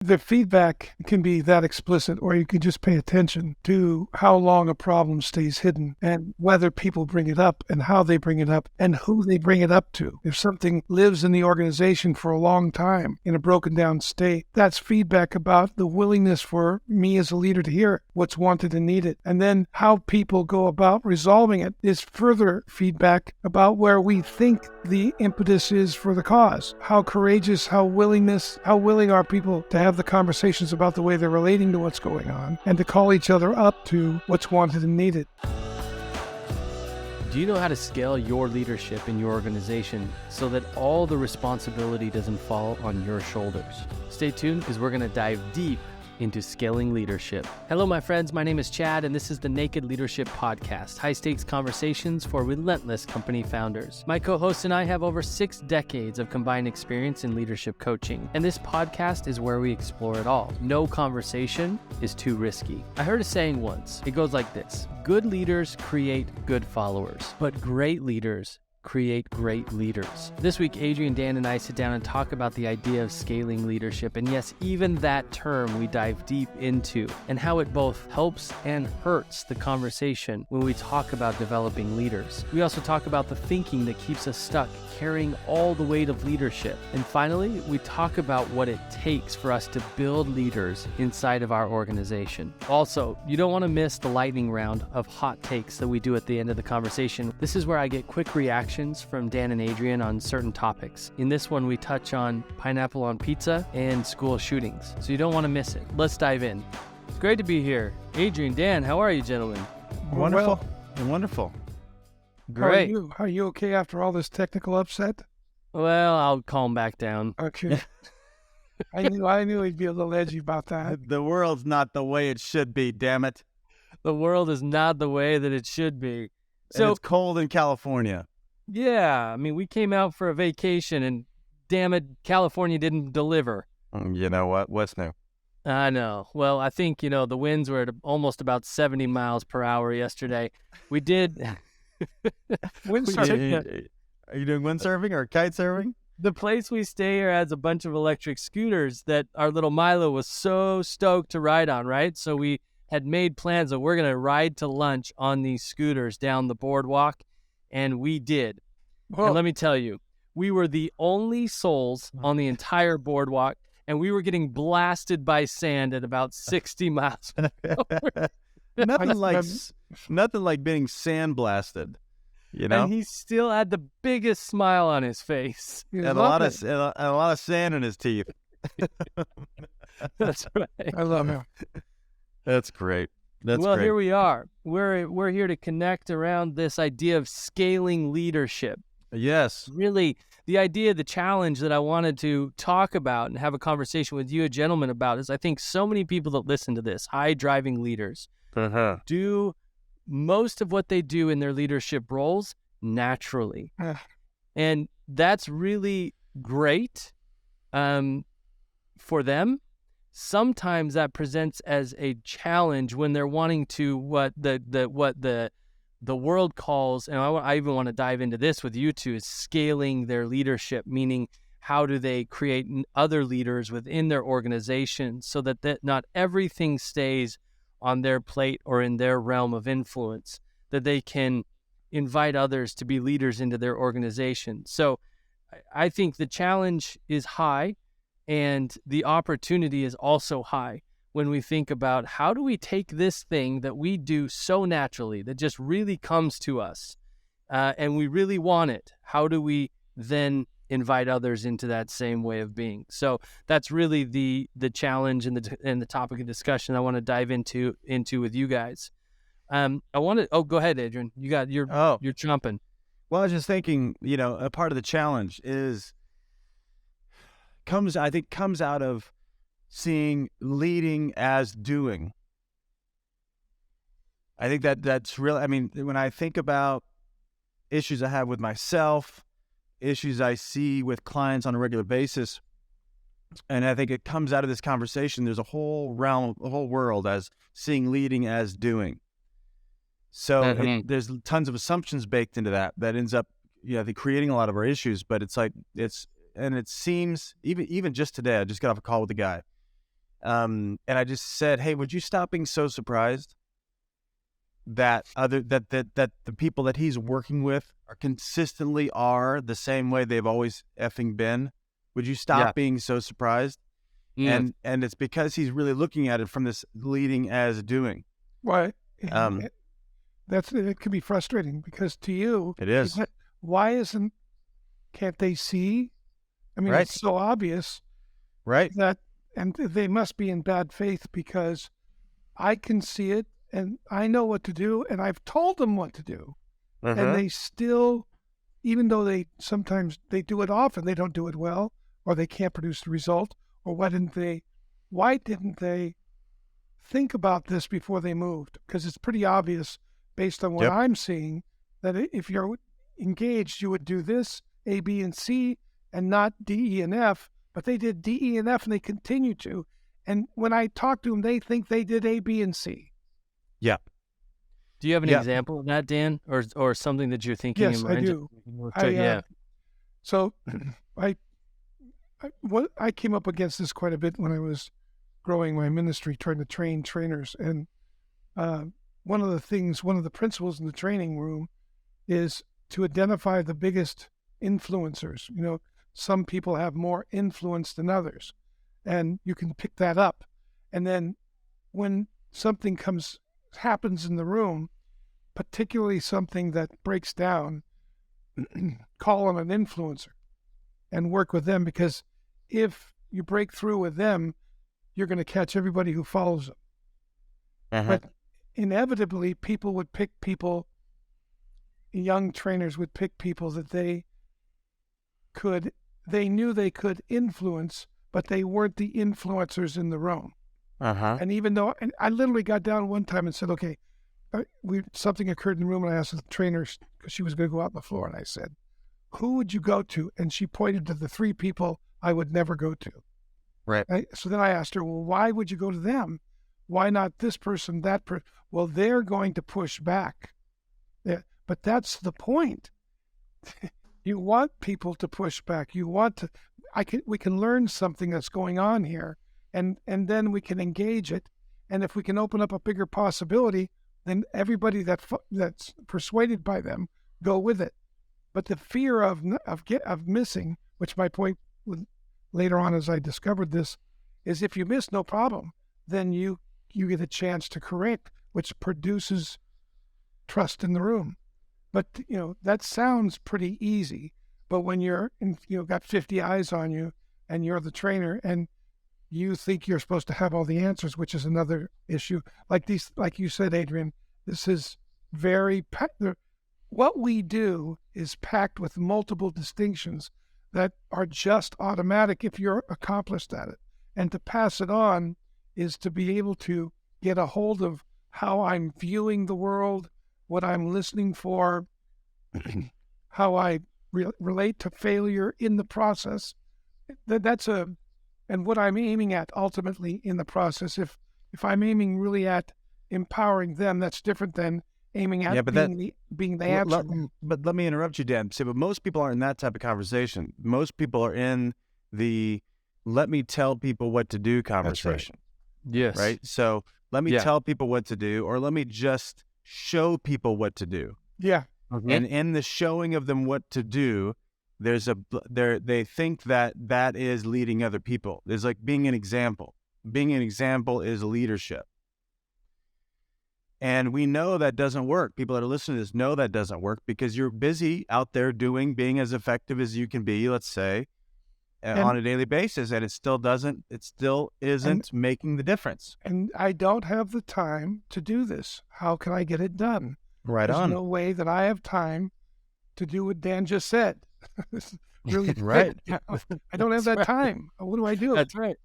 The feedback can be that explicit, or you can just pay attention to how long a problem stays hidden and whether people bring it up and how they bring it up and who they bring it up to. If something lives in the organization for a long time in a broken down state, that's feedback about the willingness for me as a leader to hear what's wanted and needed. And then how people go about resolving it is further feedback about where we think the impetus is for the cause. How courageous, how willing are people to have the conversations about the way they're relating to what's going on and to call each other up to what's wanted and needed. Do you know how to scale your leadership in your organization so that all the responsibility doesn't fall on your shoulders? Stay tuned because we're going to dive deep into scaling leadership. Hello, my friends. My name is Chad, and this is the Naked Leadership Podcast, high-stakes conversations for relentless company founders. My co-host and I have over 6 decades of combined experience in leadership coaching, and this podcast is where we explore it all. No conversation is too risky. I heard a saying once. It goes like this: good leaders create good followers, but great leaders create great leaders. This week, Adrian, Dan, and I sit down and talk about the idea of scaling leadership. And yes, even that term we dive deep into and how it both helps and hurts the conversation when we talk about developing leaders. We also talk about the thinking that keeps us stuck, carrying all the weight of leadership. And finally, we talk about what it takes for us to build leaders inside of our organization. Also, you don't want to miss the lightning round of hot takes that we do at the end of the conversation. This is where I get quick reactions from Dan and Adrian on certain topics. In this one, we touch on pineapple on pizza and school shootings, so you don't want to miss it. Let's dive in. It's great to be here. Adrian, Dan, how are you, gentlemen? Wonderful. Wonderful. Great. How are you okay after all this technical upset? Well, I'll calm back down. Okay. I knew he'd be a little edgy about that. The world's not the way it should be, damn it. The world is not the way that it should be. So And it's cold in California. yeah, I mean, we came out for a vacation and damn it, California didn't deliver. You know what? What's new? I know. Well, I think, the winds were at almost about 70 miles per hour yesterday. We did. Windsurfing. Are you doing windsurfing or kite surfing? The place we stay here has a bunch of electric scooters that our little Milo was so stoked to ride on, right? So we had made plans that we're going to ride to lunch on these scooters down the boardwalk, and we did. Well, And let me tell you, we were the only souls on the entire boardwalk, and we were getting blasted by sand at about 60 miles per hour. nothing like being sandblasted, And he still had the biggest smile on his face. he was And a lot loving it. of sand in his teeth. That's right. I love him. That's great. That's Well, great. here we are. We're here to connect around this idea of scaling leadership. Yes. Really, the idea, the challenge that I wanted to talk about and have a conversation with you, gentlemen, about is I think so many people that listen to this, high-driving leaders, do most of what they do in their leadership roles naturally. And that's really great for them. Sometimes that presents as a challenge when they're wanting to what the world calls, and I even want to dive into this with you two, is scaling their leadership, meaning how do they create other leaders within their organization so that not everything stays on their plate or in their realm of influence, that they can invite others to be leaders into their organization. So I think the challenge is high and the opportunity is also high when we think about how do we take this thing that we do so naturally, that just really comes to us, and we really want it. How do we then invite others into that same way of being? So that's really the challenge and the topic of discussion I want to dive into with you guys. Go ahead, Adrian. You're chomping. Well, I was just thinking, a part of the challenge comes out of seeing leading as doing. I think that's really, when I think about issues I have with myself, issues I see with clients on a regular basis, and I think it comes out of this conversation, there's a whole realm, a whole world as seeing leading as doing. So there's tons of assumptions baked into that ends up, I think, creating a lot of our issues. But it seems, even just today, I just got off a call with a guy, And I just said, hey, would you stop being so surprised that that the people that he's working with are consistently are the same way they've always effing been? Would you stop being so surprised? And it's because he's really looking at it from this leading as doing. Why? It can be frustrating because to you, It is. Can't they see? I mean, Right. It's so obvious, Right. and they must be in bad faith because I can see it and I know what to do and I've told them what to do. And they still, even though they do it often, they don't do it well, or they can't produce the result, or why didn't they think about this before they moved? Because it's pretty obvious based on what I'm seeing that if you're engaged, you would do this, A, B, and C, and not D, E, and F, but they did D, E, and F, and they continue to. And when I talk to them, they think they did A, B, and C. Yeah. Do you have an example of that, Dan, or something that you're thinking? Yes, I do. So I came up against this quite a bit when I was growing my ministry, trying to train trainers. And one of the principles in the training room is to identify the biggest influencers. You know, some people have more influence than others, and you can pick that up. And then when something happens in the room, particularly something that breaks down, call on an influencer and work with them, because if you break through with them, you're going to catch everybody who follows them. But inevitably, young trainers would pick people that they knew they could influence, but they weren't the influencers in the room. And even though, and I literally got down one time and said, okay, something occurred in the room, and I asked the trainer, because she was going to go out on the floor, and I said, who would you go to? And she pointed to the 3 people I would never go to. Right. So then I asked her, well, why would you go to them? Why not this person, that person? Well, they're going to push back. Yeah, but that's the point. You want people to push back. We can learn something that's going on here, and then we can engage it. And if we can open up a bigger possibility, then everybody that's persuaded by them go with it. But the fear of missing, which my point later on as I discovered this, is if you miss, no problem. Then you get a chance to correct, which produces trust in the room. But that sounds pretty easy. But when you're got 50 eyes on you, and you're the trainer, and you think you're supposed to have all the answers, which is another issue. Like you said, Adrian, this is what we do is packed with multiple distinctions that are just automatic if you're accomplished at it. And to pass it on is to be able to get a hold of how I'm viewing the world, what I'm listening for, how I relate to failure in the process. And what I'm aiming at ultimately in the process. If I'm aiming really at empowering them, that's different than aiming at being the answer. But let me interrupt you, Dan. But most people aren't in that type of conversation. Most people are in the let me tell people what to do conversation. Right. Yes. Right? So let me tell people what to do, or let me just show people what to do. Yeah. Mm-hmm. And in the showing of them what to do, they think that is leading other people. There's like being an example. Being an example is leadership. And we know that doesn't work. People that are listening to this know that doesn't work because you're busy out there being as effective as you can be, let's say, on a daily basis. And it still isn't making the difference. And I don't have the time to do this. How can I get it done? There's no way that I have time to do what Dan just said. Really right. I don't have that time. What do I do? That's right.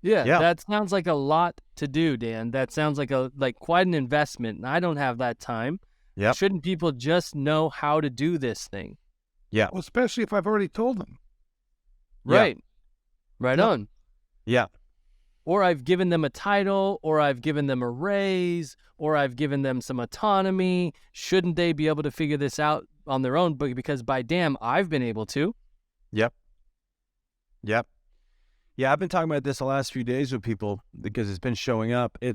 Yeah, that sounds like a lot to do, Dan. That sounds like quite an investment, and I don't have that time. Yeah. Shouldn't people just know how to do this thing? Yeah. Well, especially if I've already told them. Right. Yeah. Right on. Yeah. Or I've given them a title, or I've given them a raise, or I've given them some autonomy. Shouldn't they be able to figure this out on their own? Because by damn, I've been able to. Yep. Yeah, I've been talking about this the last few days with people because it's been showing up. A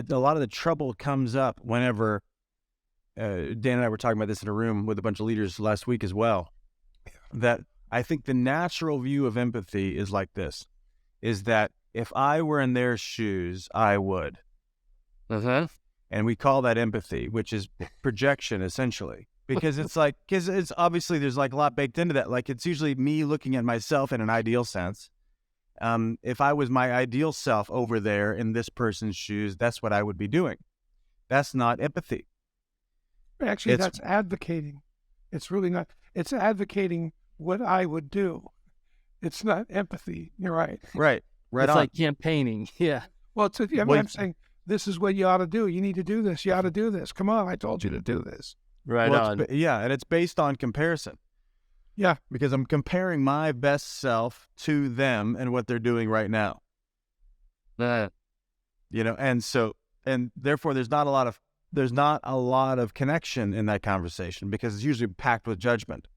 lot of the trouble comes up whenever Dan and I were talking about this in a room with a bunch of leaders last week as well. That I think the natural view of empathy is like this, is that if I were in their shoes, I would. And we call that empathy, which is projection essentially. Because it's obviously there's like a lot baked into that. Like it's usually me looking at myself in an ideal sense. If I was my ideal self over there in this person's shoes, that's what I would be doing. That's not empathy. Actually, that's advocating. It's really not. It's advocating what I would do. It's not empathy. You're right. Right. It's on. like campaigning. Yeah. Well, I'm saying this is what you ought to do. You need to do this. You ought to do this. Come on, I told you to do this. Right on. And it's based on comparison. Yeah. Because I'm comparing my best self to them and what they're doing right now. And therefore there's not a lot of connection in that conversation because it's usually packed with judgment.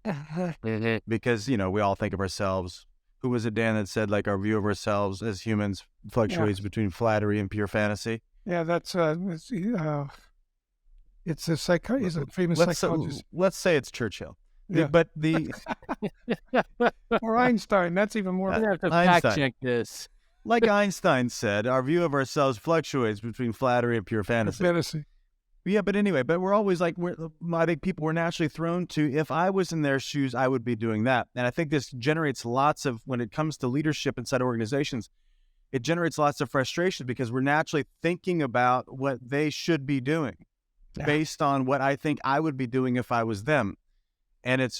Because, we all think of ourselves. Who was it, Dan, that said like our view of ourselves as humans fluctuates between flattery and pure fantasy? Yeah, that's it's a famous psychologist. Let's say it's Churchill. Yeah. Or Einstein. That's even more. We have to Einstein. fact check this. Like Einstein said, our view of ourselves fluctuates between flattery and pure fantasy. Yeah, but anyway, we're always like, I think people were naturally thrown to, if I was in their shoes, I would be doing that. And I think this generates lots of, when it comes to leadership inside organizations, it generates lots of frustration because we're naturally thinking about what they should be doing based on what I think I would be doing if I was them. And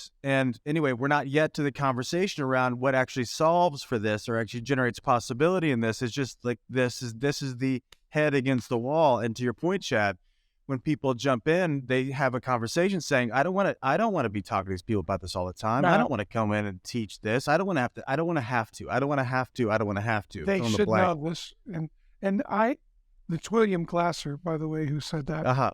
anyway, we're not yet to the conversation around what actually solves for this or actually generates possibility in this. It's just like, this is the head against the wall. And to your point, Chad, when people jump in, they have a conversation saying, I don't want to be talking to these people about this all the time. No. I don't want to come in and teach this. I don't want to have to. They should know this. And it's William Glasser, by the way, who said that.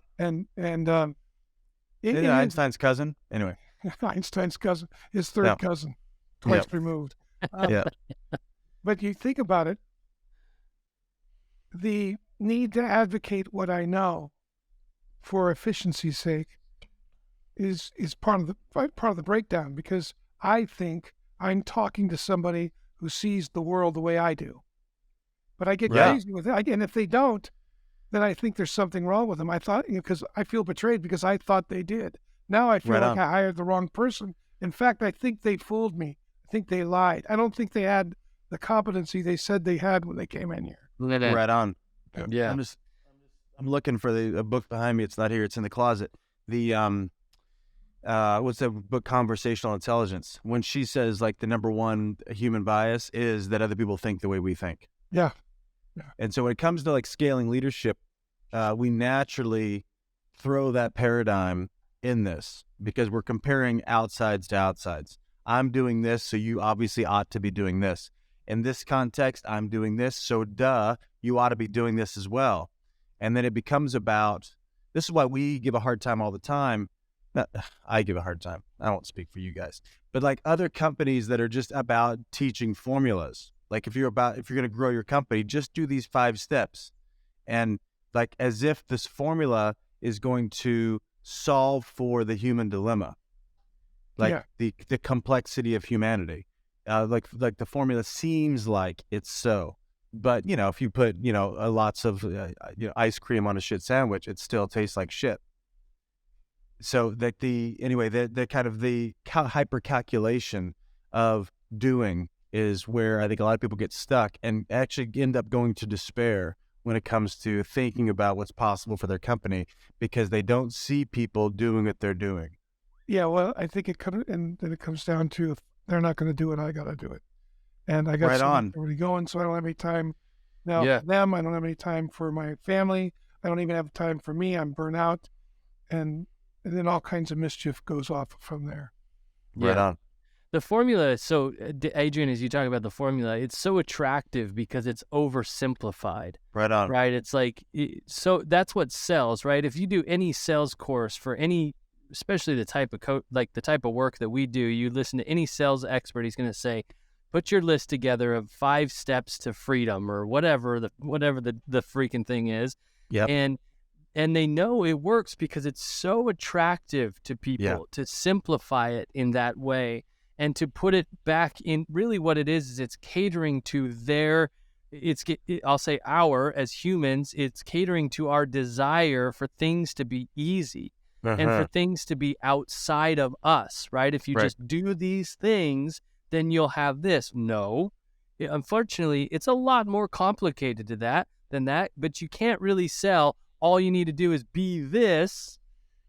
Einstein's cousin. Anyway. Einstein's cousin, his third cousin, twice removed. But you think about it, the need to advocate what I know for efficiency's sake is part of the breakdown, because I think I'm talking to somebody who sees the world the way I do. But I get crazy with it. And if they don't, then I think there's something wrong with them. I thought, because I feel betrayed because I thought they did. Now I feel like I hired the wrong person. In fact, I think they fooled me. I think they lied. I don't think they had the competency they said they had when they came in here. Right on. Yeah. I'm looking for a book behind me. It's not here. It's in the closet. The what's that book? Conversational Intelligence. When she says like the number one human bias is that other people think the way we think. Yeah. And so when it comes to like scaling leadership, we naturally throw that paradigm in this because we're comparing outsides to outsides. I'm doing this, so you obviously ought to be doing this. In this context, I'm doing this, so you ought to be doing this as well. And then it becomes about, this is why we give a hard time all the time. I give a hard time. I won't speak for you guys. But like other companies that are just about teaching formulas. Like if you're going to grow your company, just do these 5 steps. And like as if this formula is going to solve for the human dilemma. Like the complexity of humanity. Like the formula seems like it's so. But, if you put, lots of ice cream on a shit sandwich, it still tastes like shit. So that the kind of the hyper calculation of doing is where I think a lot of people get stuck and actually end up going to despair when it comes to thinking about what's possible for their company because they don't see people doing what they're doing. Yeah, well, I think it comes down to if they're not going to do it, I got to do it. And I got already going, so I don't have any time now for them. I don't have any time for my family. I don't even have time for me. I'm burnt out. And then all kinds of mischief goes off from there. Right on. The formula, so Adrian, as you talk about the formula, it's so attractive because it's oversimplified. Right on. Right? It's like, so that's what sells, right? If you do any sales course for any, especially the type of the type of work that we do, you listen to any sales expert, he's going to say, put your list together of 5 steps to freedom or whatever the freaking thing is. Yep. And they know it works because it's so attractive to people to simplify it in that way and to put it back in. Really what it is it's catering to I'll say as humans, it's catering to our desire for things to be easy and for things to be outside of us, right? If you just do these things, then you'll have this. No, unfortunately, it's a lot more complicated than that, but you can't really sell. All you need to do is be this,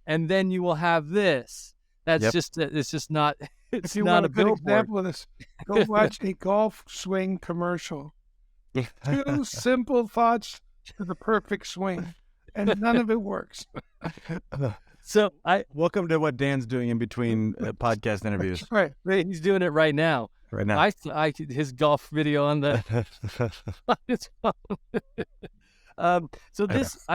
and then you will have this. That's it's just not, it's if you not want a a good billboard. example of this, go watch a golf swing commercial. 2 simple thoughts to the perfect swing, and none of it works. So Welcome to what Dan's doing in between podcast interviews. Right. he's doing it right now. Right now. His golf video on the on his phone. So this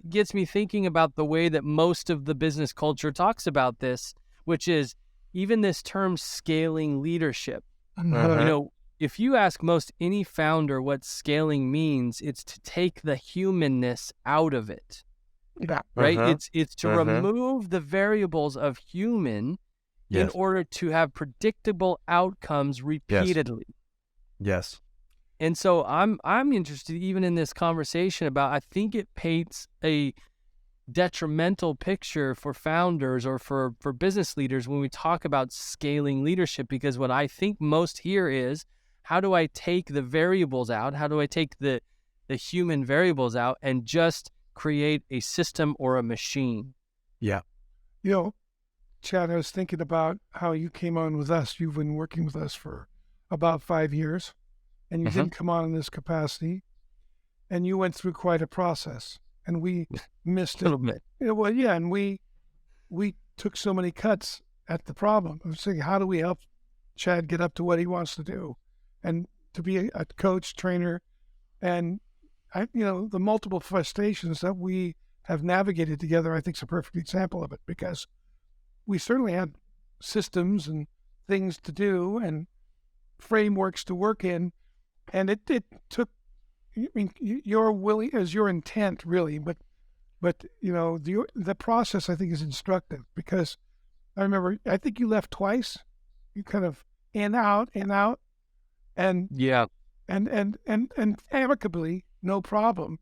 gets me thinking about the way that most of the business culture talks about this, which is even this term scaling leadership. You know, if you ask most any founder what scaling means, it's to take the humanness out of it. Yeah. Right? It's to remove the variables of human in order to have predictable outcomes repeatedly. Yes. And so I'm interested even in this conversation about, I think it paints a detrimental picture for founders or for business leaders when we talk about scaling leadership, because what I think most here is, how do I take the variables out? How do I take the human variables out and just create a system or a machine? Yeah. You know, Chad, I was thinking about how you came on with us. You've been working with us for about 5 years, and you didn't come on in this capacity, and you went through quite a process, and we missed it. A little bit. Well, yeah, and we took so many cuts at the problem. I was thinking, how do we help Chad get up to what he wants to do, and to be a coach, trainer, and the multiple frustrations that we have navigated together, I think is a perfect example of it, because we certainly had systems and things to do and frameworks to work in, and it took, I mean, your willing as your intent really, but the process I think is instructive, because I remember, I think you left twice. You kind of in out, and and amicably, no problem.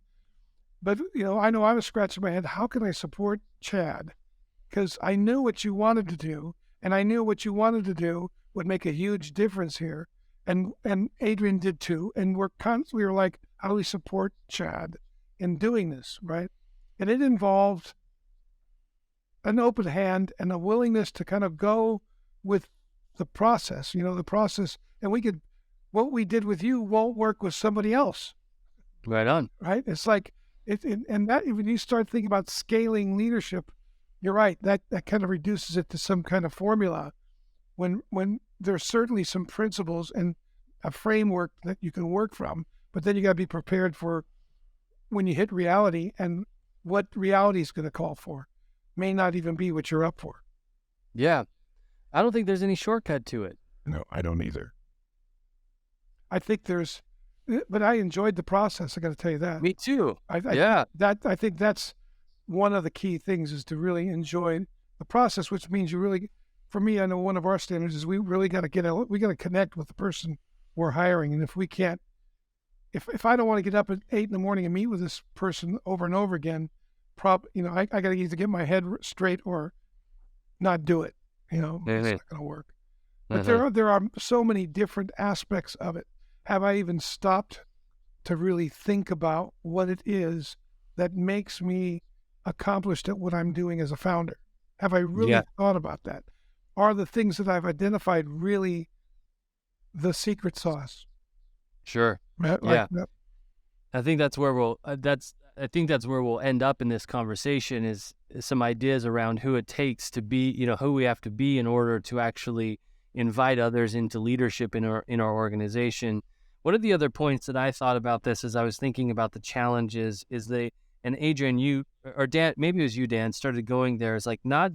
But I know I was scratching my head. How can I support Chad? Because I knew what you wanted to do, and I knew what you wanted to do would make a huge difference here. And Adrian did too. And we were like, how do we support Chad in doing this, right? And it involved an open hand and a willingness to kind of go with the process, the process. And what we did with you won't work with somebody else. Right on. Right? It's like, and that when you start thinking about scaling leadership, you're right, that kind of reduces it to some kind of formula, when there's certainly some principles and a framework that you can work from, but then you got to be prepared for when you hit reality, and what reality is going to call for may not even be what you're up for. Yeah. I don't think there's any shortcut to it. No, I don't either. I think but I enjoyed the process. I got to tell you that. Me too. I think that's one of the key things, is to really enjoy the process, which means you really, for me, I know one of our standards is we really got to we got to connect with the person we're hiring. And if we can't, if I don't want to get up at 8 a.m. and meet with this person over and over again, I got to either get my head straight or not do it. It's not going to work. But there are so many different aspects of it. Have I even stopped to really think about what it is that makes me accomplished at what I'm doing as a founder? Have I really thought about that? Are the things that I've identified really the secret sauce? Sure. Like, I think that's where we'll end up in this conversation, is some ideas around who it takes to be, who we have to be in order to actually invite others into leadership in our organization. One of the other points that I thought about this as I was thinking about the challenges is and Adrian, you or Dan, maybe it was you, Dan, started going there, is like not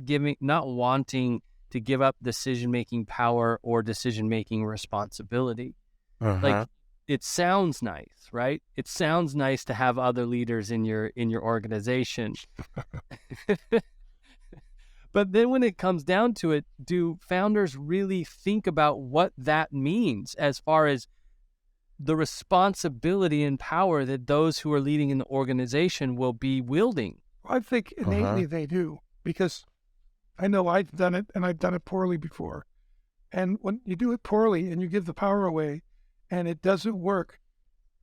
wanting to give up decision-making power or decision-making responsibility. Like, it sounds nice, right? It sounds nice to have other leaders in your organization. But then when it comes down to it, do founders really think about what that means as far as the responsibility and power that those who are leading in the organization will be wielding? I think innately they do, because I know I've done it, and I've done it poorly before. And when you do it poorly and you give the power away and it doesn't work,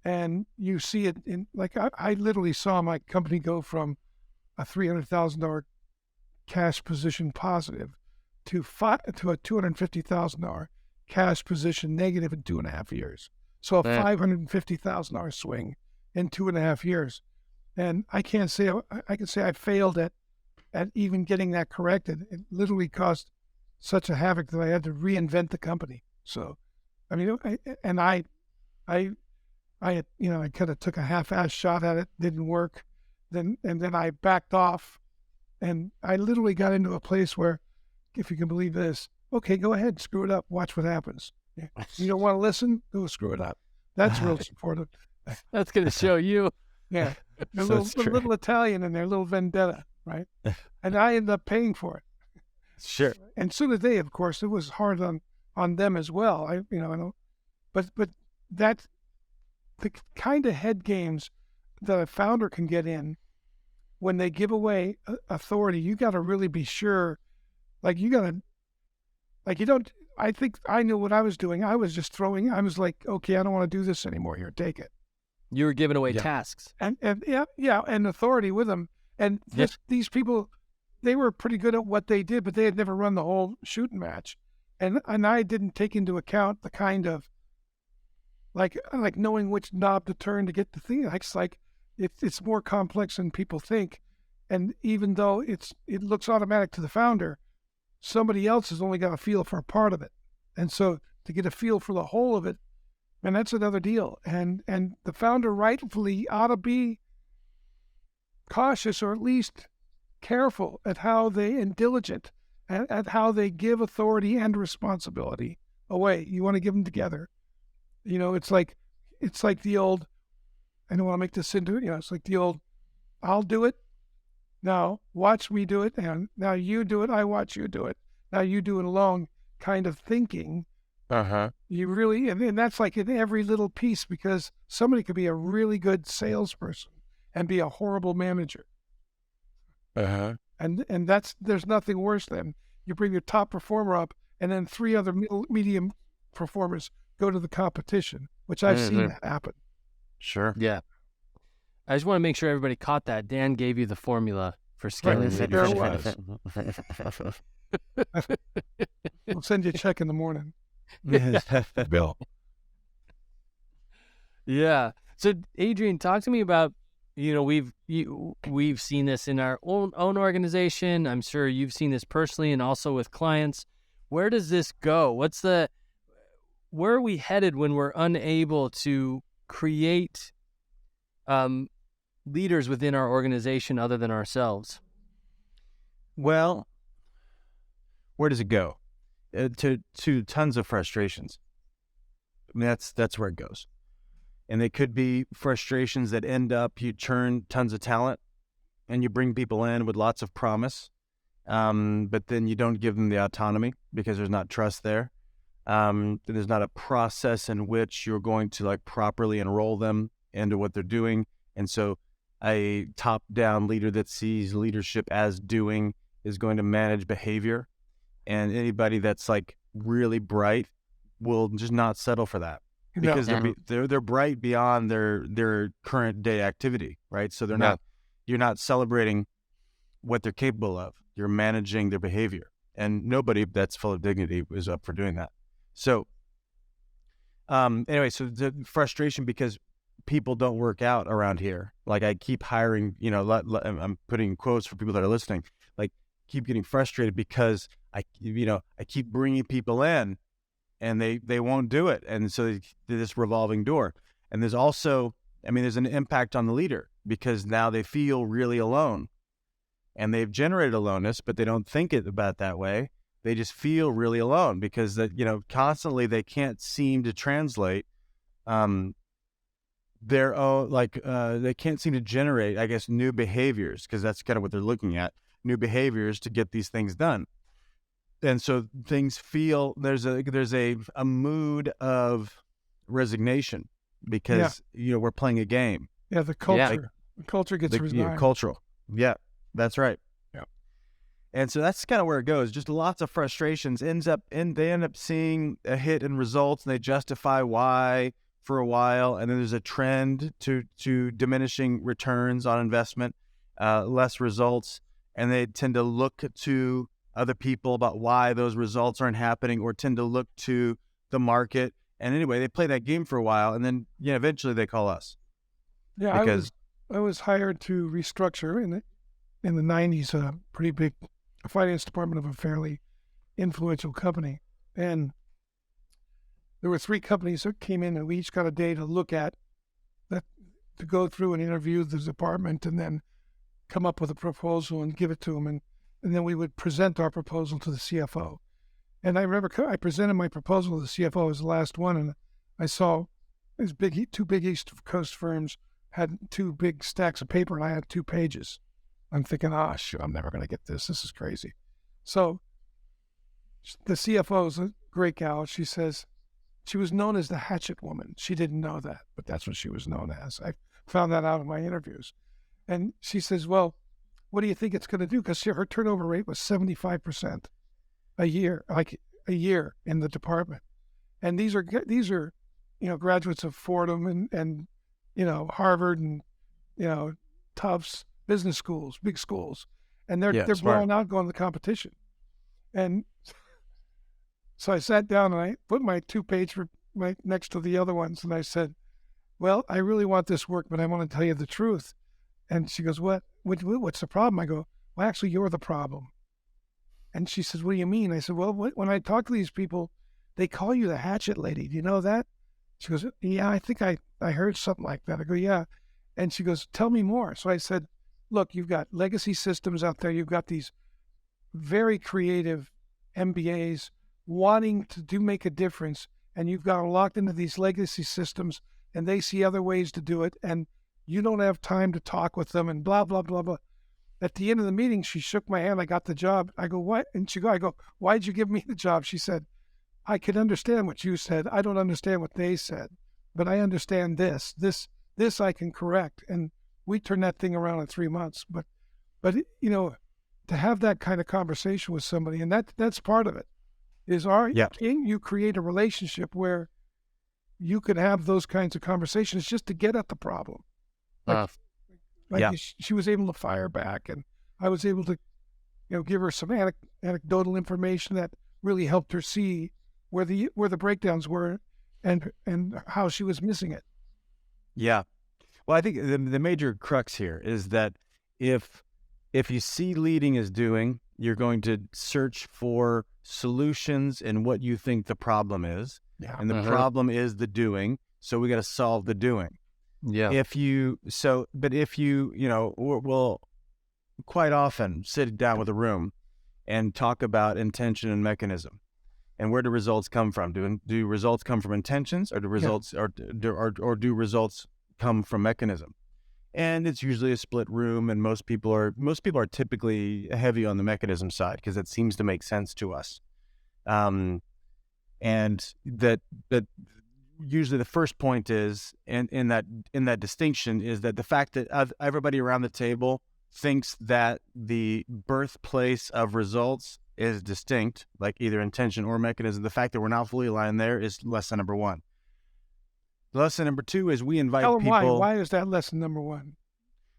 and you see it in, like, I literally saw my company go from a $300,000 cash position positive to a $250,000 cash position negative in 2.5 years. So a $550,000 swing in 2.5 years. And I can say I failed at even getting that corrected. It literally caused such a havoc that I had to reinvent the company. So, I mean, I kind of took a half-ass shot at it, didn't work. And then I backed off, and I literally got into a place where, if you can believe this, okay, go ahead, screw it up, watch what happens. You don't want to listen? Go screw it up. That's real supportive. That's going to show you. Yeah. A little Italian in their little vendetta, right? And I ended up paying for it. Sure. And so did they, of course. It was hard on them as well. But that's the kind of head games that a founder can get in when they give away authority. You got to really be sure. Like, you don't, I think I knew what I was doing. I was just I was like, okay, I don't want to do this anymore. Here, take it. You were giving away tasks. And and authority with them. And these people, they were pretty good at what they did, but they had never run the whole shooting match. And I didn't take into account the kind of, like knowing which knob to turn to get the thing. It's more complex than people think. And even though it looks automatic to the founder, somebody else has only got a feel for a part of it. And so to get a feel for the whole of it, and that's another deal. And the founder rightfully ought to be cautious, or at least careful at how and diligent at how they give authority and responsibility away. You want to give them together. It's like the old, I don't want to make this into, it's like the old, I'll do it. Now watch me do it. And now you do it. I watch you do it. Now you do it alone kind of thinking. You really, and that's like in every little piece, because somebody could be a really good salesperson and be a horrible manager. And there's nothing worse than you bring your top performer up, and then 3 other medium performers go to the competition, which I've seen happen. Sure. Yeah. I just want to make sure everybody caught that. Dan gave you the formula for scaling leadership. There it was. I'll send you a check in the morning. Bill. Yeah. So, Adrian, talk to me about, we've seen this in our own organization. I'm sure you've seen this personally and also with clients. Where does this go? Where are we headed when we're unable to create leaders within our organization other than ourselves? Well, where does it go? To tons of frustrations. I mean, that's where it goes. And they could be frustrations that end up, you churn tons of talent and you bring people in with lots of promise, but then you don't give them the autonomy because there's not trust there. There's not a process in which you're going to properly enroll them into what they're doing. And so a top-down leader that sees leadership as doing is going to manage behavior. And anybody that's really bright will just not settle for that because they're bright beyond their current day activity, right? So you're not celebrating what they're capable of. You're managing their behavior, and nobody that's full of dignity is up for doing that. So anyway, so the frustration because people don't work out around here. I keep hiring, I'm putting quotes for people that are listening, keep getting frustrated because I keep bringing people in and they won't do it. And so this revolving door. And there's also, there's an impact on the leader because now they feel really alone and they've generated aloneness, but they don't think about it that way. they just feel really alone because that, constantly they can't seem to translate their own, they can't seem to generate, I guess, new behaviors, because that's kind of what they're looking at, new behaviors to get these things done. And so things feel, there's a mood of resignation because, we're playing a game. Yeah, the culture gets resigned. Cultural. Yeah, that's right. Yeah. And so that's kind of where it goes. Just lots of frustrations. They end up seeing a hit in results, and they justify why for a while. And then there's a trend to diminishing returns on investment, less results. And they tend to look to other people about why those results aren't happening, or tend to look to the market. And anyway, they play that game for a while, and then eventually they call us. Yeah, because I was hired to restructure in the 90s, a pretty big finance department of a fairly influential company. And there were 3 companies that came in, and we each got a day to look at that, to go through and interview the department, and then come up with a proposal and give it to them. And then we would present our proposal to the CFO. And I remember I presented my proposal to the CFO as the last one, and I saw these 2 big East Coast firms had 2 big stacks of paper, and I had 2 pages. I'm thinking, shoot, I'm never going to get this. This is crazy. So the CFO is a great gal. She says she was known as the hatchet woman. She didn't know that, but that's what she was known as. I found that out in my interviews. And she says, well, what do you think it's going to do? Because her turnover rate was 75% a year, in the department. And these are graduates of Fordham and Harvard and Tufts business schools, big schools, and they're blowing out going to the competition. And so I sat down and I put my 2-page right next to the other ones, and I said, well, I really want this work, but I want to tell you the truth. And she goes, what's the problem? I go, well, actually, you're the problem. And she says, what do you mean? I said, well, when I talk to these people, they call you the hatchet lady. Do you know that? She goes, yeah, I think I heard something like that. I go, yeah. And she goes, tell me more. So I said, look, you've got legacy systems out there. You've got these very creative MBAs wanting to make a difference, and you've got them locked into these legacy systems, and they see other ways to do it, and you don't have time to talk with them, and blah, blah, blah, blah. At the end of the meeting, she shook my hand. I got the job. I go, what? And I go, why'd you give me the job? She said, I could understand what you said. I don't understand what they said, but I understand this. This I can correct. And we turned that thing around in 3 months. But to have that kind of conversation with somebody, and that's part of it, is can you create a relationship where you could have those kinds of conversations just to get at the problem? She was able to fire back, and I was able to, give her some anecdotal information that really helped her see where the breakdowns were, and how she was missing it. Yeah. Well, I think the major crux here is that if you see leading as doing, you're going to search for solutions in what you think the problem is. Yeah. And the problem is the doing. So we got to solve the doing. Yeah. We'll quite often sit down with a room and talk about intention and mechanism, and where do results come from? Do results come from intentions, or do results do results come from mechanism? And it's usually a split room, and most people are typically heavy on the mechanism side because it seems to make sense to us. And that usually the first point is, in that distinction, is that the fact that everybody around the table thinks that the birthplace of results is distinct, like either intention or mechanism. The fact that we're not fully aligned there is lesson number 1. Lesson number 2 is we invite people. Why is that lesson number 1?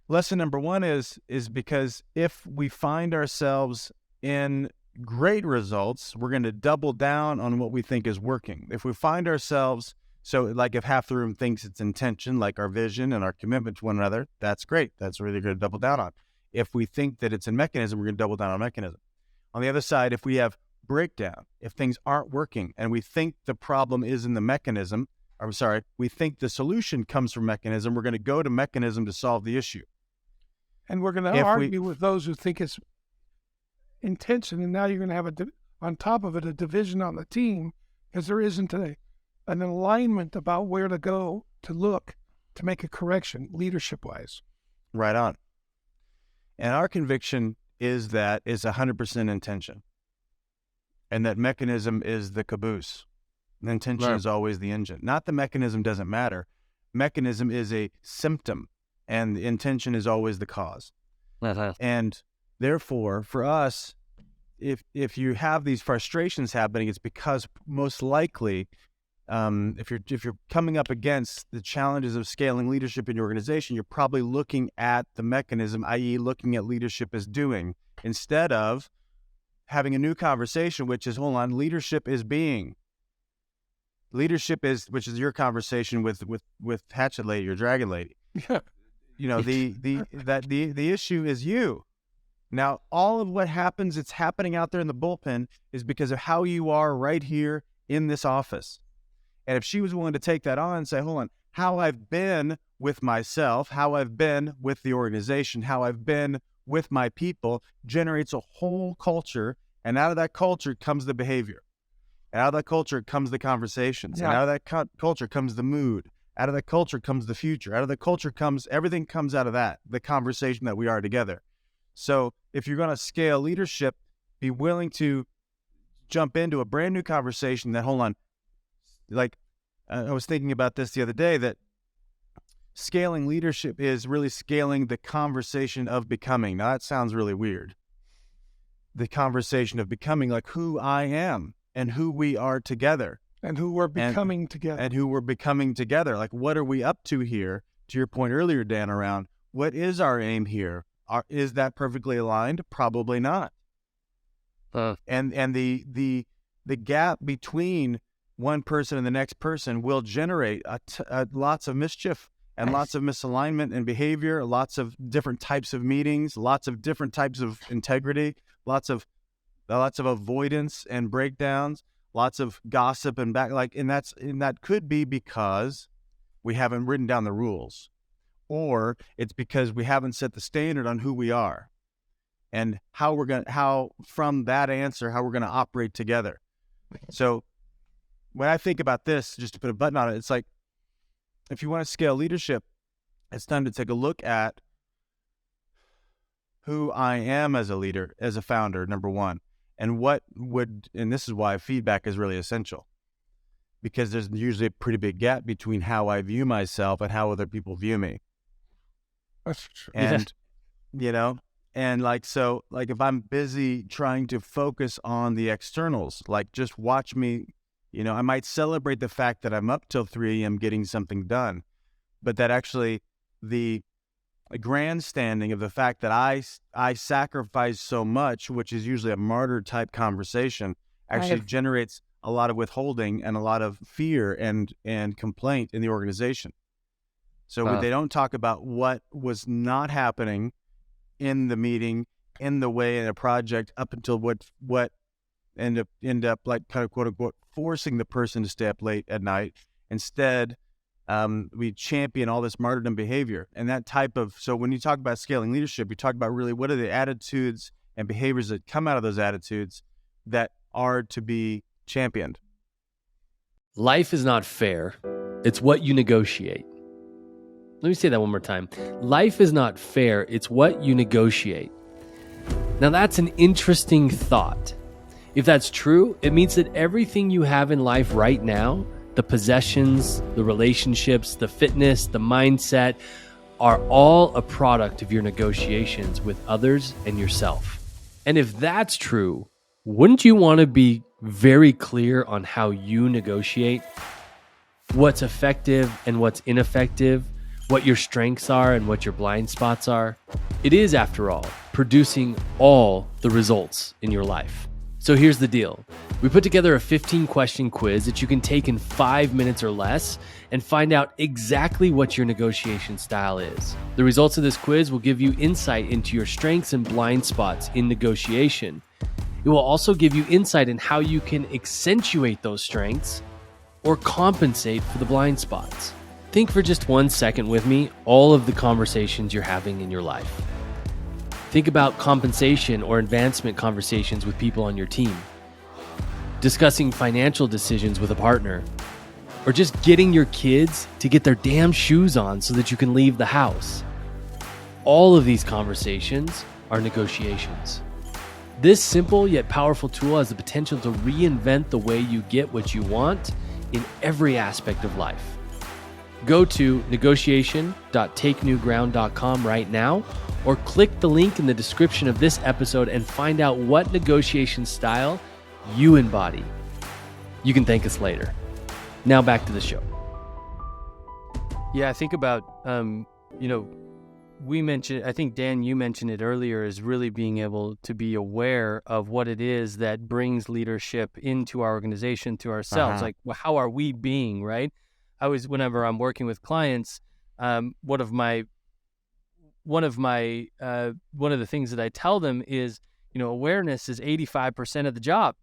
Lesson number 1 is because if we find ourselves in great results, we're going to double down on what we think is working. If we find ourselves, so like if half the room thinks it's intention, like our vision and our commitment to one another, that's great. That's really going to double down on. If we think that it's in mechanism, we're going to double down on mechanism. On the other side, if we have breakdown, if things aren't working and we think the problem is in the mechanism, we think the solution comes from mechanism, we're going to go to mechanism to solve the issue. And we're going to argue with those who think it's intention, and now you're going to have on top of it, a division on the team, because there isn't an alignment about where to go to look to make a correction leadership-wise. Right on. And our conviction is that it's 100% intention, and that mechanism is the caboose. The intention is always the engine. Not the mechanism doesn't matter. Mechanism is a symptom, and the intention is always the cause. And therefore, for us, if you have these frustrations happening, it's because most likely, if you're coming up against the challenges of scaling leadership in your organization, you're probably looking at the mechanism, i.e., looking at leadership as doing, instead of having a new conversation, which is, hold on, leadership is being. Leadership is, which is your conversation with Hatchet Lady, your Dragon Lady. Yeah. You know, the issue is you. Now, all of what happens, it's happening out there in the bullpen, is because of how you are right here in this office. And if she was willing to take that on and say, hold on, how I've been with myself, how I've been with the organization, how I've been with my people, generates a whole culture. And out of that culture comes the behavior. And out of that culture comes the conversations. Yeah. And out of that culture comes the mood. Out of that culture comes the future. Out of the culture comes, everything comes out of that, the conversation that we are together. So if you're going to scale leadership, be willing to jump into a brand new conversation that, hold on, like I was thinking about this the other day, that scaling leadership is really scaling the conversation of becoming. Now that sounds really weird. The conversation of becoming, like who I am and who we are together. And who we're becoming together. And who we're becoming together. Like, what are we up to here? To your point earlier, Dan, around what is our aim here? Is that perfectly aligned? Probably not. And the gap between one person and the next person will generate lots of mischief and lots of misalignment and behavior, lots of different types of meetings, lots of different types of integrity, lots of avoidance and breakdowns, lots of gossip and that could be because we haven't written down the rules, or it's because we haven't set the standard on who we are and how from that answer, how we're going to operate together. So when I think about this, just to put a button on it, it's like, if you want to scale leadership, it's time to take a look at who I am as a leader, as a founder, number one, and and this is why feedback is really essential, because there's usually a pretty big gap between how I view myself and how other people view me. That's true. And, you know, and so if I'm busy trying to focus on the externals, like just watch me, you know, I might celebrate the fact that I'm up till 3 a.m. getting something done, but that actually the grandstanding of the fact that I sacrifice so much, which is usually a martyr type conversation, actually generates a lot of withholding and a lot of fear and complaint in the organization. So they don't talk about what was not happening in the meeting, in the way in a project, up until what end up like kind of quote unquote forcing the person to stay up late at night. Instead, we champion all this martyrdom behavior and that type of. So when you talk about scaling leadership, you talk about really what are the attitudes and behaviors that come out of those attitudes that are to be championed. Life is not fair. It's what you negotiate. Let me say that one more time. Life is not fair. It's what you negotiate. Now that's an interesting thought. If that's true, it means that everything you have in life right now, the possessions, the relationships, the fitness, the mindset, are all a product of your negotiations with others and yourself. And if that's true, wouldn't you want to be very clear on how you negotiate? What's effective and what's ineffective? What your strengths are and what your blind spots are? It is, after all, producing all the results in your life. So here's the deal. We put together a 15-question quiz that you can take in 5 minutes or less and find out exactly what your negotiation style is. The results of this quiz will give you insight into your strengths and blind spots in negotiation. It will also give you insight in how you can accentuate those strengths or compensate for the blind spots. Think for just 1 second with me all of the conversations you're having in your life. Think about compensation or advancement conversations with people on your team. discussing financial decisions with a partner, or just getting your kids to get their damn shoes on so that you can leave the house. All of these conversations are negotiations. This simple yet powerful tool has the potential to reinvent the way you get what you want in every aspect of life. Go to negotiation.takenewground.com right now, or click the link in the description of this episode and find out what negotiation style you embody. You can thank us later. Now back to the show. Yeah, I think about, we mentioned, I think Dan, you mentioned it earlier, is really being able to be aware of what it is that brings leadership into our organization, to ourselves. Like, well, how are we being, right? Whenever I'm working with clients, one of the things that I tell them is, awareness is 85% of the job.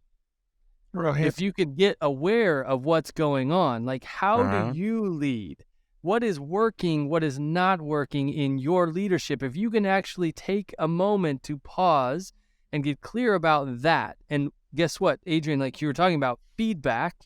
Right. If you could get aware of what's going on, like, how do you lead? What is working? What is not working in your leadership? If you can actually take a moment to pause and get clear about that. And guess what, Adrian, like you were talking about feedback,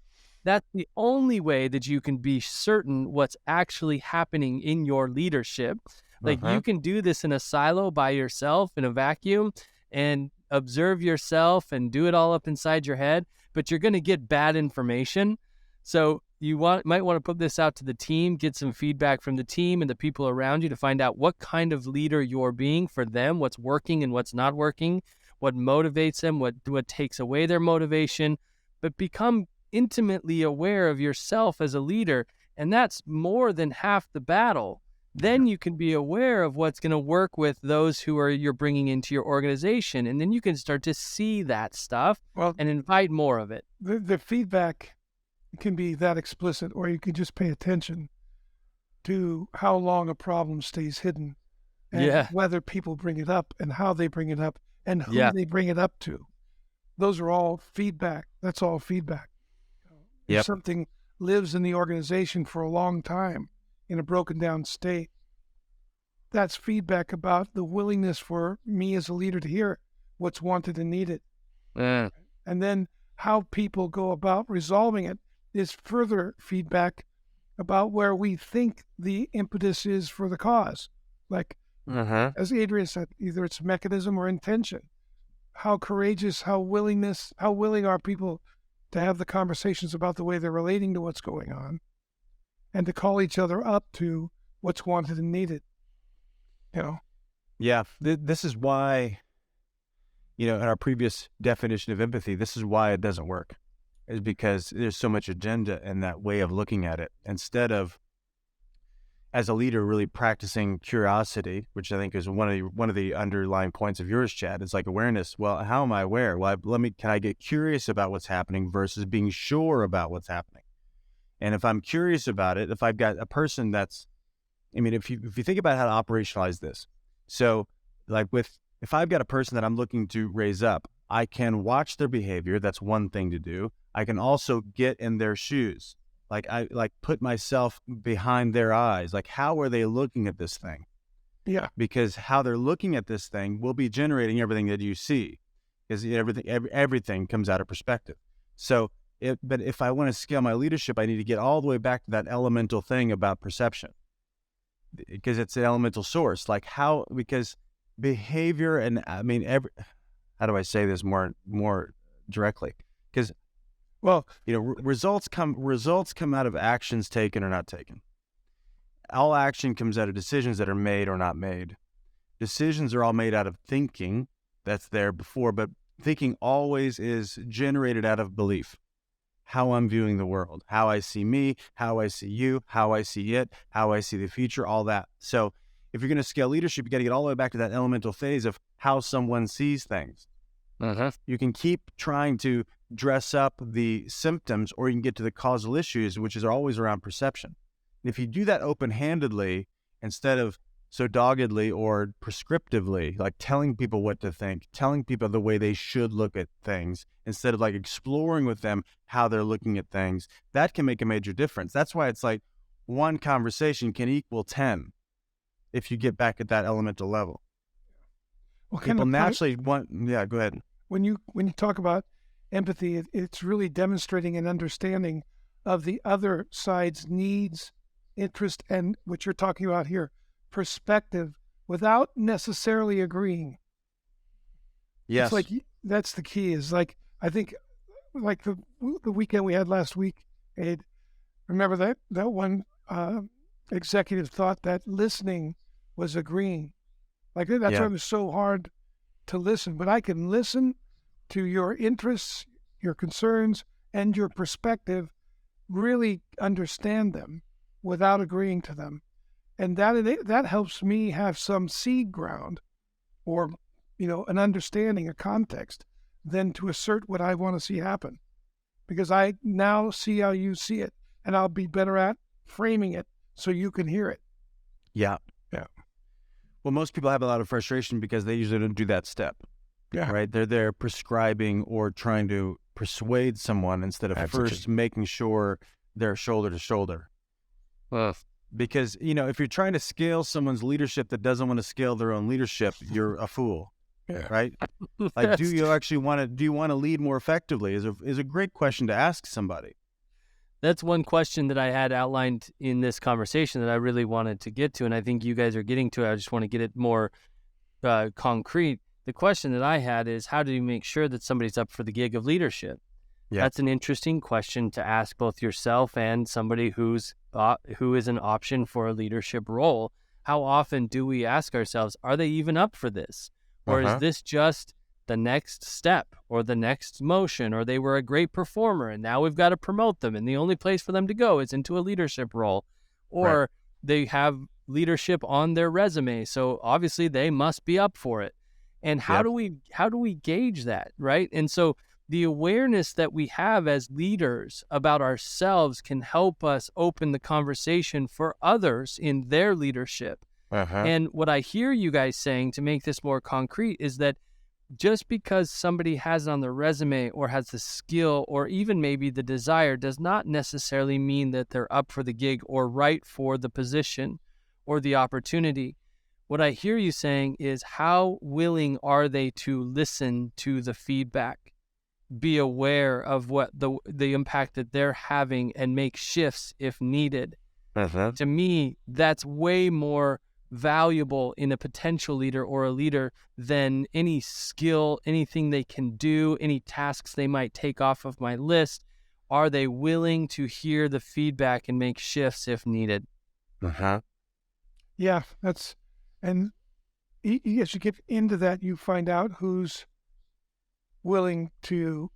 that's the only way that you can be certain what's actually happening in your leadership. Like, you can do this in a silo by yourself in a vacuum and observe yourself and do it all up inside your head, but you're going to get bad information. So you might want to put this out to the team, get some feedback from the team and the people around you to find out what kind of leader you're being for them, what's working and what's not working, what motivates them, what takes away their motivation, but become intimately aware of yourself as a leader. And that's more than half the battle. Then you can be aware of what's going to work with those you're bringing into your organization. And then you can start to see that stuff and invite more of it. The feedback can be that explicit, or you can just pay attention to how long a problem stays hidden, and whether people bring it up and how they bring it up and who they bring it up to. Those are all feedback. That's all feedback. If something lives in the organization for a long time in a broken down state, that's feedback about the willingness for me as a leader to hear what's wanted and needed. And then how people go about resolving it is further feedback about where we think the impetus is for the cause. Like, as Adrian said, either it's mechanism or intention. How courageous, how willing are people to have the conversations about the way they're relating to what's going on, and to call each other up to what's wanted and needed. Yeah, this is why, in our previous definition of empathy, this is why it doesn't work, is because there's so much agenda in that way of looking at it. Instead of, as a leader, really practicing curiosity, which I think is one of the underlying points of yours, Chad. It's like awareness. Well, how am I aware? Well, can I get curious about what's happening versus being sure about what's happening? And if I'm curious about it, if I've got a person if you think about how to operationalize this, so like if I've got a person that I'm looking to raise up, I can watch their behavior. That's one thing to do. I can also get in their shoes. I put myself behind their eyes. Like, how are they looking at this thing? Yeah. Because how they're looking at this thing will be generating everything that you see, because everything comes out of perspective. So, but if I want to scale my leadership, I need to get all the way back to that elemental thing about perception, because it's an elemental source. Because behavior and how do I say this more directly? Because results come out of actions taken or not taken. All action comes out of decisions that are made or not made. Decisions are all made out of thinking that's there before, but thinking always is generated out of belief. How I'm viewing the world, how I see me, how I see you, how I see it, how I see the future, all that. So if you're going to scale leadership, you got to get all the way back to that elemental phase of how someone sees things. You can keep trying to dress up the symptoms, or you can get to the causal issues, which is always around perception. And if you do that open-handedly, instead of so doggedly or prescriptively, like telling people what to think, telling people the way they should look at things, instead of like exploring with them how they're looking at things, that can make a major difference. That's why it's like one conversation can equal 10 if you get back at that elemental level. Well, people naturally want, go ahead. When you talk about empathy, it's really demonstrating an understanding of the other side's needs, interest, and what you're talking about here, perspective, without necessarily agreeing. Yes. It's like that's the key. Is like I think like the weekend we had last week. Aid, remember that one executive thought that listening was agreeing. Like that's why it was so hard to listen. But I can listen to your interests, your concerns, and your perspective. Really understand them without agreeing to them, and that helps me have some seed ground, or an understanding, a context, than to assert what I want to see happen, because I now see how you see it, and I'll be better at framing it so you can hear it. Yeah. Well, most people have a lot of frustration because they usually don't do that step. Yeah. Right. They're there prescribing or trying to persuade someone instead of first making sure they're shoulder to shoulder. Because, if you're trying to scale someone's leadership that doesn't want to scale their own leadership, you're a fool. Yeah. Right. Like, do you actually want to lead more effectively is a great question to ask somebody. That's one question that I had outlined in this conversation that I really wanted to get to. And I think you guys are getting to it. I just want to get it more concrete. The question that I had is, how do you make sure that somebody's up for the gig of leadership? Yeah. That's an interesting question to ask both yourself and somebody who is an option for a leadership role. How often do we ask ourselves, are they even up for this? Or is this just the next step or the next motion, or they were a great performer and now we've got to promote them and the only place for them to go is into a leadership role, or they have leadership on their resume, so obviously they must be up for it. And how do we gauge that, right? And so the awareness that we have as leaders about ourselves can help us open the conversation for others in their leadership. And what I hear you guys saying, to make this more concrete, is that just because somebody has it on their resume or has the skill or even maybe the desire does not necessarily mean that they're up for the gig or right for the position or the opportunity. What I hear you saying is, how willing are they to listen to the feedback, be aware of what the impact that they're having, and make shifts if needed? To me, that's way more valuable in a potential leader or a leader than any skill, anything they can do, any tasks they might take off of my list. Are they willing to hear the feedback and make shifts if needed? Yeah, and as you get into that, you find out who's willing to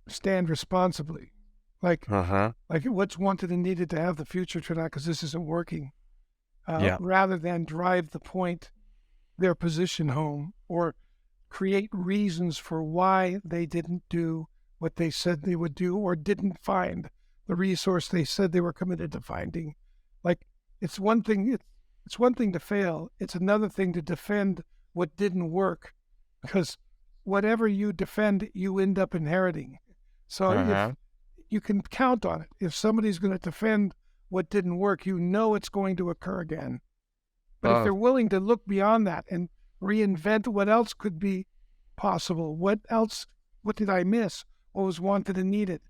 stand responsibly, like what's wanted and needed to have the future turn out, because this isn't working. Rather than drive the point, their position home, or create reasons for why they didn't do what they said they would do, or didn't find the resource they said they were committed to finding. Like, it's one thing to fail. It's another thing to defend what didn't work, because whatever you defend, you end up inheriting. So if you can count on it. If somebody's going to defend what didn't work, it's going to occur again. But if they're willing to look beyond that and reinvent what else could be possible, what did I miss? What was wanted and needed?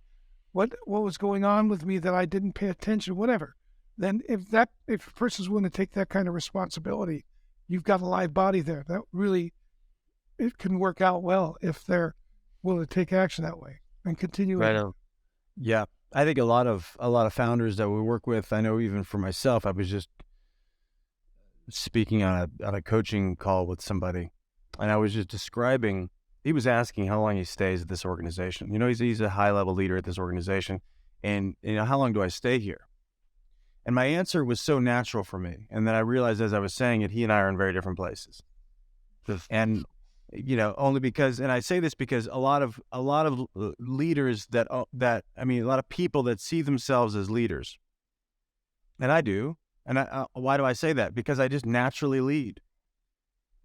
What was going on with me that I didn't pay attention, whatever. Then if a person's willing to take that kind of responsibility, you've got a live body there. That really, it can work out well if they're willing to take action that way and continue. Right on. Yeah. I think a lot of founders that we work with, I know even for myself, I was just speaking on a coaching call with somebody, and I was just describing, he was asking how long he stays at this organization. He's a high level leader at this organization, and how long do I stay here? And my answer was so natural for me. And then I realized as I was saying it, he and I are in very different places. And only because, and I say this because a lot of leaders a lot of people that see themselves as leaders, and I do. And why do I say that? Because I just naturally lead.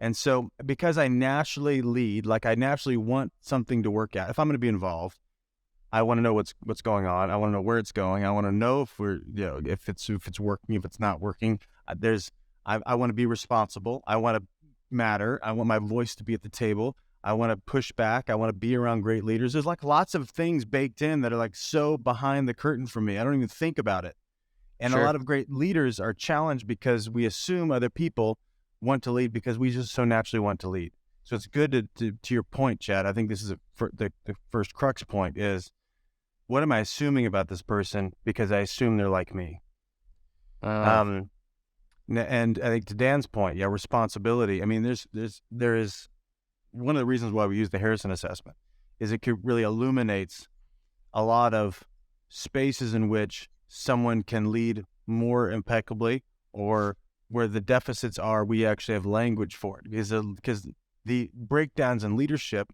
And so because I naturally lead, like I naturally want something to work out. If I'm going to be involved, I want to know what's going on. I want to know where it's going. I want to know if if it's working, if it's not working. I want to be responsible. I want to matter. I want my voice to be at the table. I want to push back. I want to be around great leaders. There's like lots of things baked in that are like so behind the curtain for me. I don't even think about it. And a lot of great leaders are challenged because we assume other people want to lead because we just so naturally want to lead. So it's good to your point, Chad. I think this is the first crux point is, what am I assuming about this person because I assume they're like me? And I think to Dan's point, responsibility. I mean, there is one of the reasons why we use the Harrison assessment is it really illuminates a lot of spaces in which someone can lead more impeccably, or where the deficits are, we actually have language for it. Because the breakdowns in leadership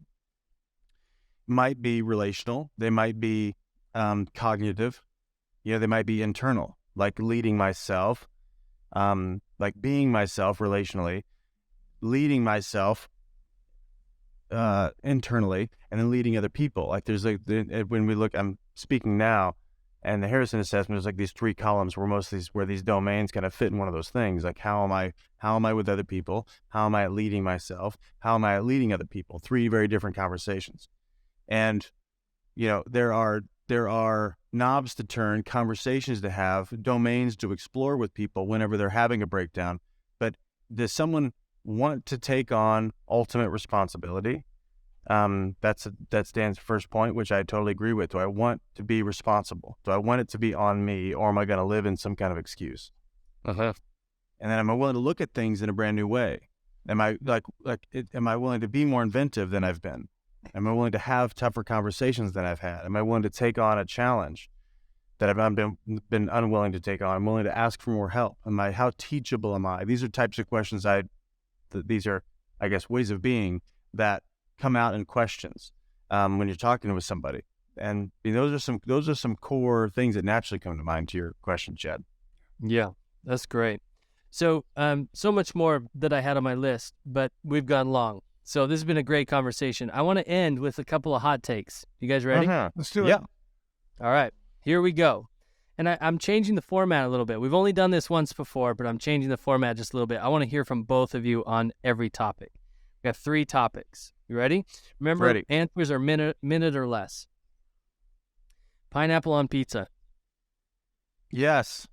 might be relational, they might be cognitive, they might be internal, like leading myself, like being myself relationally, leading myself internally, and then leading other people. Like there's like when we look, I'm speaking now, and the Harrison assessment is like these 3 columns where these domains kind of fit in one of those things. Like how am I with other people? How am I leading myself? How am I leading other people? 3 very different conversations. And there are knobs to turn, conversations to have, domains to explore with people whenever they're having a breakdown. But does someone want to take on ultimate responsibility? That's Dan's first point, which I totally agree with. Do I want to be responsible? Do I want it to be on me, or am I going to live in some kind of excuse? And then am I willing to look at things in a brand new way? Am I am I willing to be more inventive than I've been? Am I willing to have tougher conversations than I've had? Am I willing to take on a challenge that I've been unwilling to take on? I'm willing to ask for more help. How teachable am I? These are types of questions these are, I guess, ways of being that come out in questions when you're talking with somebody. And those are some core things that naturally come to mind to your question, Chad. Yeah, that's great. So so much more that I had on my list, but we've gone long. So this has been a great conversation. I want to end with a couple of hot takes. You guys ready? Let's do it. Yeah. All right, here we go. And I'm changing the format a little bit. We've only done this once before, but I'm changing the format just a little bit. I want to hear from both of you on every topic. We got 3 topics. You ready? Remember, Ready. answers are minute or less. Pineapple on pizza. Yes.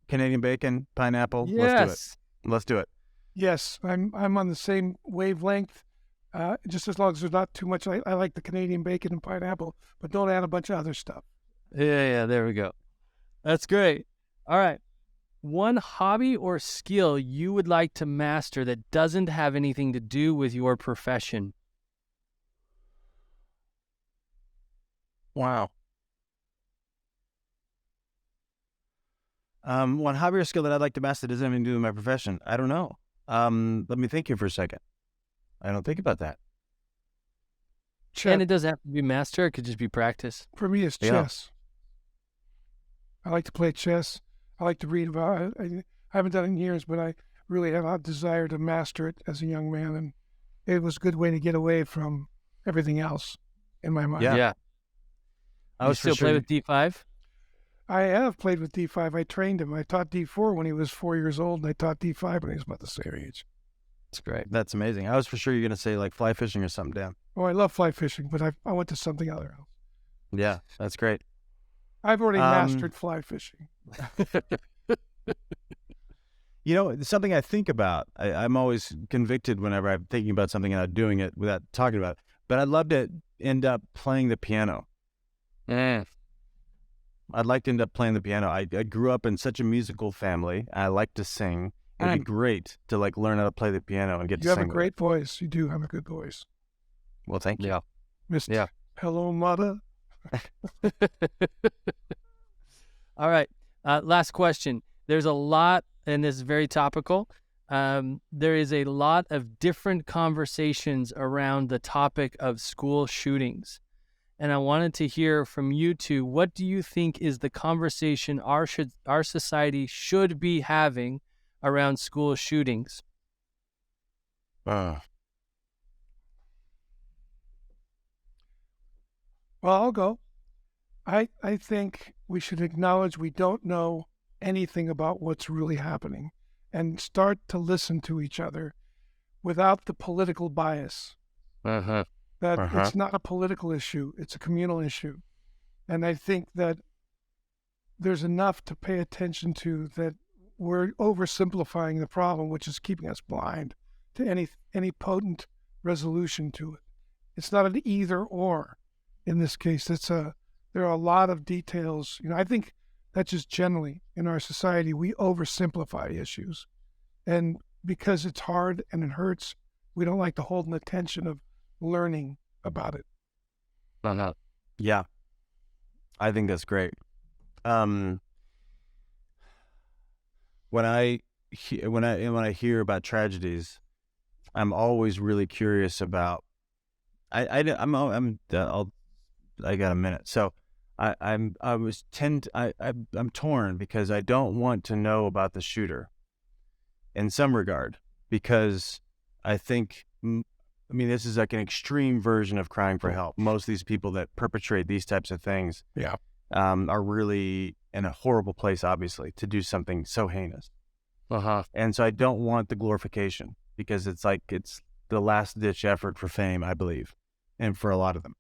Canadian bacon, pineapple. Yes. Let's do it. Yes, I'm on the same wavelength. Just as long as there's not too much. I like the Canadian bacon and pineapple, but don't add a bunch of other stuff. Yeah, there we go. That's great. All right. One hobby or skill you would like to master that doesn't have anything to do with your profession. Wow. One hobby or skill that I'd like to master that doesn't have anything to do with my profession. I don't know. Let me think here for a second. I don't think about that. And it doesn't have to be master. It could just be practice. For me, it's chess. I like to play chess. I like to read about it. I haven't done it in years, but I really have a desire to master it as a young man, and it was a good way to get away from everything else in my mind. Yeah. I was still play with D5? I have played with D5. I trained him. I taught D4 when he was 4 years old, and I taught D5 when he was about the same age. That's great. That's amazing. I was for sure you're going to say like fly fishing or something, Dan. Oh, I love fly fishing, but I went to something other else. Yeah, that's great. I've already mastered fly fishing. Something I think about, I'm always convicted whenever I'm thinking about something and not doing it without talking about it, but I'd love to end up playing the piano. I'd like to end up playing the piano. I grew up in such a musical family. I like to sing. It'd be great to learn how to play the piano and get to sing. You have a great voice. You do have a good voice. Well, thank you. Yeah. Mr. Hello, Mother. All right. Last question. There's a lot, and this is very topical. There is a lot of different conversations around the topic of school shootings. And I wanted to hear from you two. What do you think is the conversation our society should be having around school shootings? Well, I'll go. I think we should acknowledge we don't know anything about what's really happening and start to listen to each other without the political bias Uh-huh. That it's not a political issue, it's a communal issue. And I think that there's enough to pay attention to that we're oversimplifying the problem, which is keeping us blind to any potent resolution to it. It's not an either or in this case. There are a lot of details. I think that just generally in our society, we oversimplify issues. And because it's hard and it hurts, we don't like to hold an attention of learning about it. Uh-huh. Yeah, I think that's great. When I hear about tragedies, I'm always really curious about. I got a minute, so I'm torn because I don't want to know about the shooter, in some regard, because I think. This is like an extreme version of crying for help. Most of these people that perpetrate these types of things are really in a horrible place, obviously, to do something so heinous. And so I don't want the glorification, because it's the last-ditch effort for fame, I believe, and for a lot of them.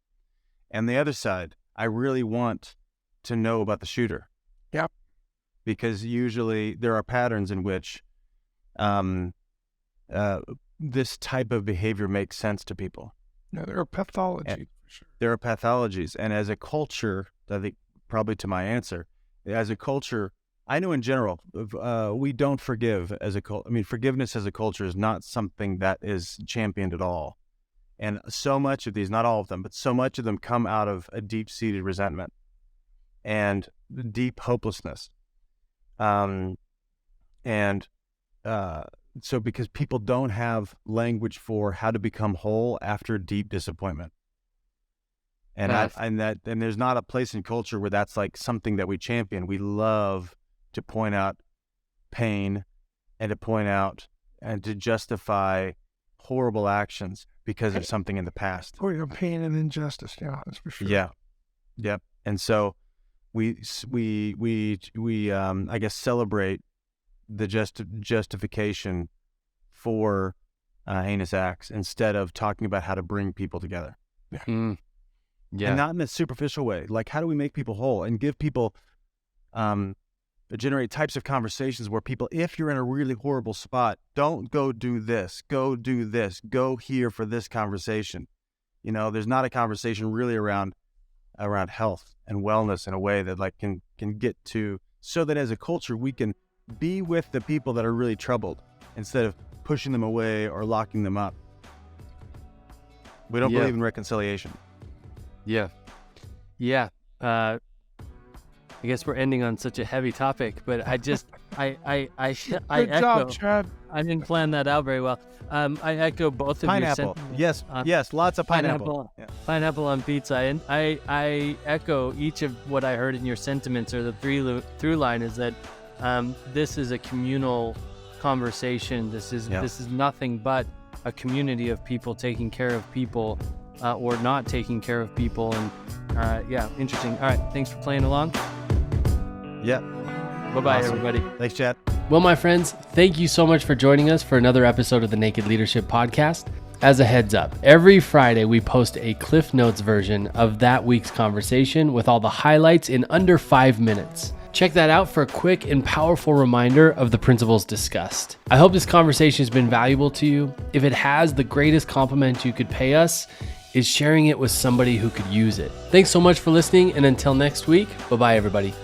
And the other side, I really want to know about the shooter. Yep. Because usually there are patterns in which this type of behavior makes sense to people. No, there are pathologies, for sure. There are pathologies. And as a culture, I think probably to my answer, as a culture, I know in general, we don't forgive as a culture. Forgiveness as a culture is not something that is championed at all. And so much of these, not all of them, but so much of them come out of a deep-seated resentment and deep hopelessness. So because people don't have language for how to become whole after deep disappointment. And there's not a place in culture where that's like something that we champion. We love to point out pain and to point out and to justify horrible actions because of something in the past. Or your pain and injustice, that's for sure. Yeah. Yep. And so we I guess celebrate the justification for heinous acts instead of talking about how to bring people together. Yeah. And not in a superficial way. Like, how do we make people whole and give people, generate types of conversations where people, if you're in a really horrible spot, don't go do this, go do this, go here for this conversation. There's not a conversation really around health and wellness in a way that can get to, so that as a culture, we can be with the people that are really troubled instead of pushing them away or locking them up. We don't believe in reconciliation. Yeah. I guess we're ending on such a heavy topic, but I just, I Good echo. job, Chad. I didn't plan that out very well. I echo both of Pineapple. your sentiments. Yes, lots of pineapple. Pineapple on pizza. And I echo each of what I heard in your sentiments, or the through line is that this is a communal conversation. This is nothing but a community of people taking care of people, or not taking care of people. And interesting. All right, thanks for playing along. Yeah. Bye-bye, Awesome. everybody. Thanks, Chad. Well, my friends, thank you so much for joining us for another episode of the Naked Leadership Podcast. As a heads up, every Friday we post a Cliff Notes version of that week's conversation with all the highlights in under 5 minutes. Check that out for a quick and powerful reminder of the principles discussed. I hope this conversation has been valuable to you. If it has, the greatest compliment you could pay us is sharing it with somebody who could use it. Thanks so much for listening, and until next week, bye-bye, everybody.